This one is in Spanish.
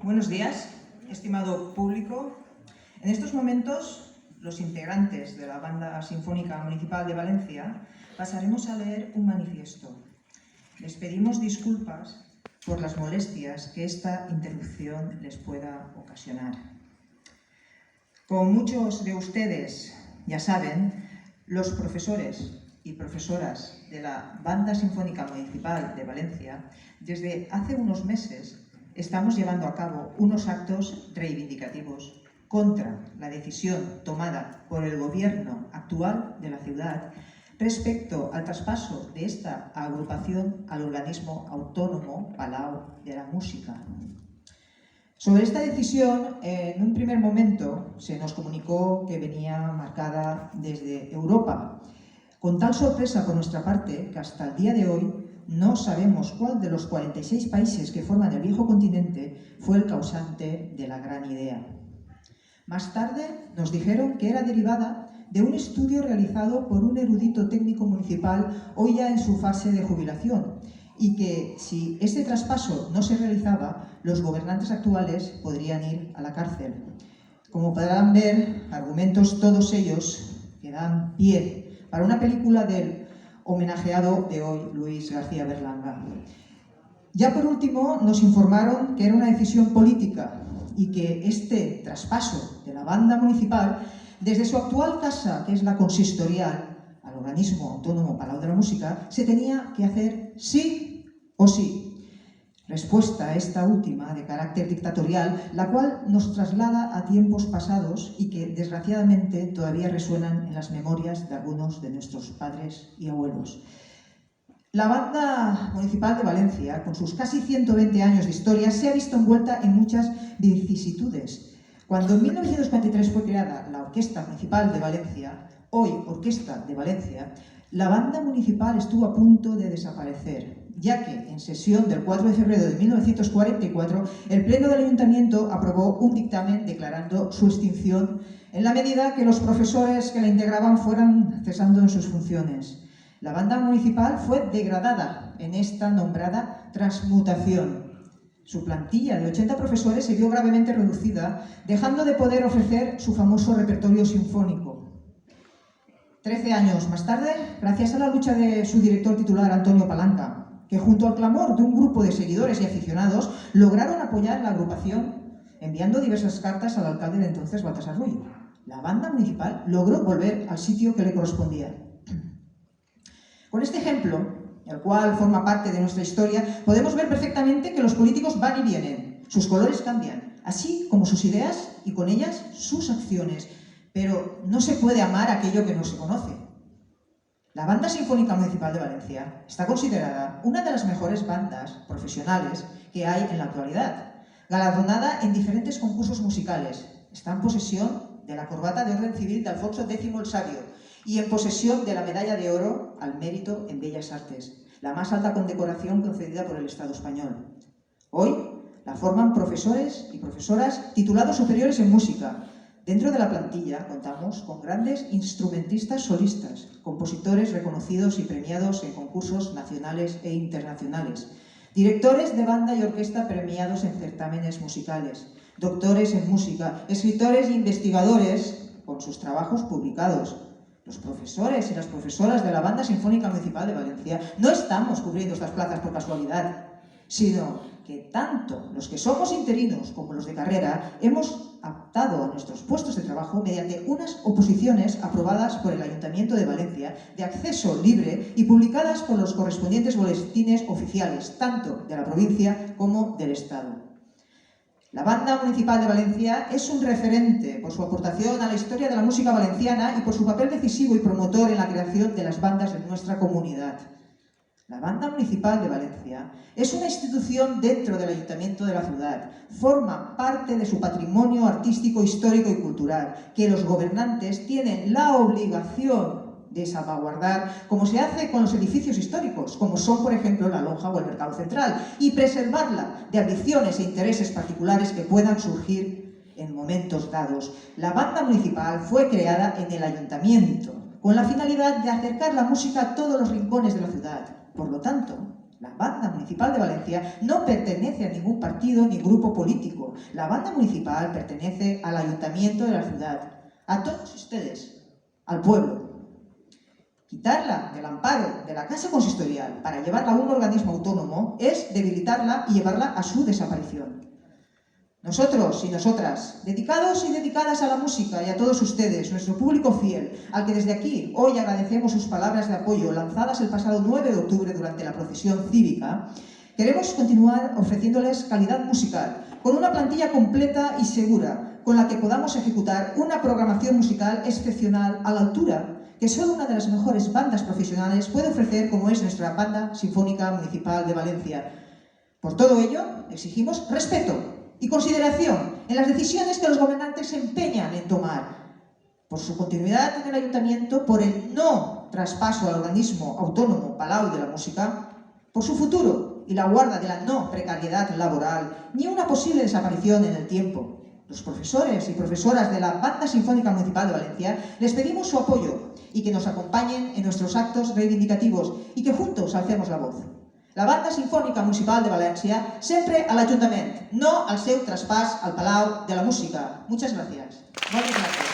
Buenos días, estimado público. En estos momentos, los integrantes de la Banda Sinfónica Municipal de Valencia pasaremos a leer un manifiesto. Les pedimos disculpas por las molestias que esta interrupción les pueda ocasionar. Como muchos de ustedes ya saben, los profesores y profesoras de la Banda Sinfónica Municipal de Valencia, desde hace unos meses estamos llevando a cabo unos actos reivindicativos contra la decisión tomada por el gobierno actual de la ciudad respecto al traspaso de esta agrupación al organismo autónomo Palau de la Música. Sobre esta decisión, en un primer momento se nos comunicó que venía marcada desde Europa, con tal sorpresa por nuestra parte que hasta el día de hoy no sabemos cuál de los 46 países que forman el viejo continente fue el causante de la gran idea. Más tarde nos dijeron que era derivada de un estudio realizado por un erudito técnico municipal hoy ya en su fase de jubilación y que si este traspaso no se realizaba, los gobernantes actuales podrían ir a la cárcel. Como podrán ver, argumentos todos ellos que dan pie para una película del homenajeado de hoy, Luis García Berlanga. Ya por último, nos informaron que era una decisión política y que este traspaso de la banda municipal, desde su actual casa, que es la consistorial, al organismo autónomo Palau de la Música, se tenía que hacer sí o sí. Respuesta a esta última, de carácter dictatorial, la cual nos traslada a tiempos pasados y que, desgraciadamente, todavía resuenan en las memorias de algunos de nuestros padres y abuelos. La Banda Municipal de Valencia, con sus casi 120 años de historia, se ha visto envuelta en muchas vicisitudes. Cuando en 1943 fue creada la Orquesta Municipal de Valencia, hoy Orquesta de Valencia, la banda municipal estuvo a punto de desaparecer, ya que en sesión del 4 de febrero de 1944 el Pleno del Ayuntamiento aprobó un dictamen declarando su extinción en la medida que los profesores que la integraban fueran cesando en sus funciones. La banda municipal fue degradada en esta nombrada transmutación. Su plantilla de 80 profesores se vio gravemente reducida, dejando de poder ofrecer su famoso repertorio sinfónico. 13 años más tarde, gracias a la lucha de su director titular, Antonio Palanca, que junto al clamor de un grupo de seguidores y aficionados lograron apoyar la agrupación, enviando diversas cartas al alcalde de entonces, Baltasar Rullo. La banda municipal logró volver al sitio que le correspondía. Con este ejemplo, el cual forma parte de nuestra historia, podemos ver perfectamente que los políticos van y vienen, sus colores cambian, así como sus ideas y con ellas sus acciones. Pero no se puede amar aquello que no se conoce. La Banda Sinfónica Municipal de Valencia está considerada una de las mejores bandas profesionales que hay en la actualidad, galardonada en diferentes concursos musicales. Está en posesión de la corbata de orden civil de Alfonso X el Sabio y en posesión de la medalla de oro al mérito en Bellas Artes, la más alta condecoración concedida por el Estado español. Hoy la forman profesores y profesoras titulados superiores en música. Dentro de la plantilla contamos con grandes instrumentistas solistas, compositores reconocidos y premiados en concursos nacionales e internacionales, directores de banda y orquesta premiados en certámenes musicales, doctores en música, escritores e investigadores con sus trabajos publicados. Los profesores y las profesoras de la Banda Sinfónica Municipal de Valencia no estamos cubriendo estas plazas por casualidad, sino que tanto los que somos interinos como los de carrera hemos optado a nuestros puestos de trabajo mediante unas oposiciones aprobadas por el Ayuntamiento de Valencia de acceso libre y publicadas por los correspondientes boletines oficiales, tanto de la provincia como del Estado. La Banda Municipal de Valencia es un referente por su aportación a la historia de la música valenciana y por su papel decisivo y promotor en la creación de las bandas de nuestra comunidad. La Banda Municipal de Valencia es una institución dentro del Ayuntamiento de la ciudad, forma parte de su patrimonio artístico, histórico y cultural, que los gobernantes tienen la obligación de salvaguardar, como se hace con los edificios históricos, como son, por ejemplo, la Lonja o el Mercado Central, y preservarla de ambiciones e intereses particulares que puedan surgir en momentos dados. La Banda Municipal fue creada en el Ayuntamiento, con la finalidad de acercar la música a todos los rincones de la ciudad. Por lo tanto, La Banda Municipal de Valencia no pertenece a ningún partido ni grupo político. La Banda Municipal pertenece al Ayuntamiento de la ciudad, a todos ustedes, al pueblo. Quitarla del amparo de la Casa Consistorial para llevarla a un organismo autónomo es debilitarla y llevarla a su desaparición. Nosotros y nosotras, dedicados y dedicadas a la música y a todos ustedes, nuestro público fiel, al que desde aquí hoy agradecemos sus palabras de apoyo lanzadas el pasado 9 de octubre durante la procesión cívica, queremos continuar ofreciéndoles calidad musical, con una plantilla completa y segura, con la que podamos ejecutar una programación musical excepcional a la altura que solo una de las mejores bandas profesionales puede ofrecer, como es nuestra Banda Sinfónica Municipal de Valencia. Por todo ello, exigimos respeto y consideración en las decisiones que los gobernantes se empeñan en tomar, por su continuidad en el ayuntamiento, por el no traspaso al organismo autónomo Palau de la Música, por su futuro y la guarda de la no precariedad laboral, ni una posible desaparición en el tiempo. Los profesores y profesoras de la Banda Sinfónica Municipal de Valencia les pedimos su apoyo y que nos acompañen en nuestros actos reivindicativos y que juntos alcemos la voz. La Banda Sinfònica Municipal de València sempre a l'Ajuntament, no al seu traspàs al Palau de la Música. Muchas gracias. Moltes gràcies.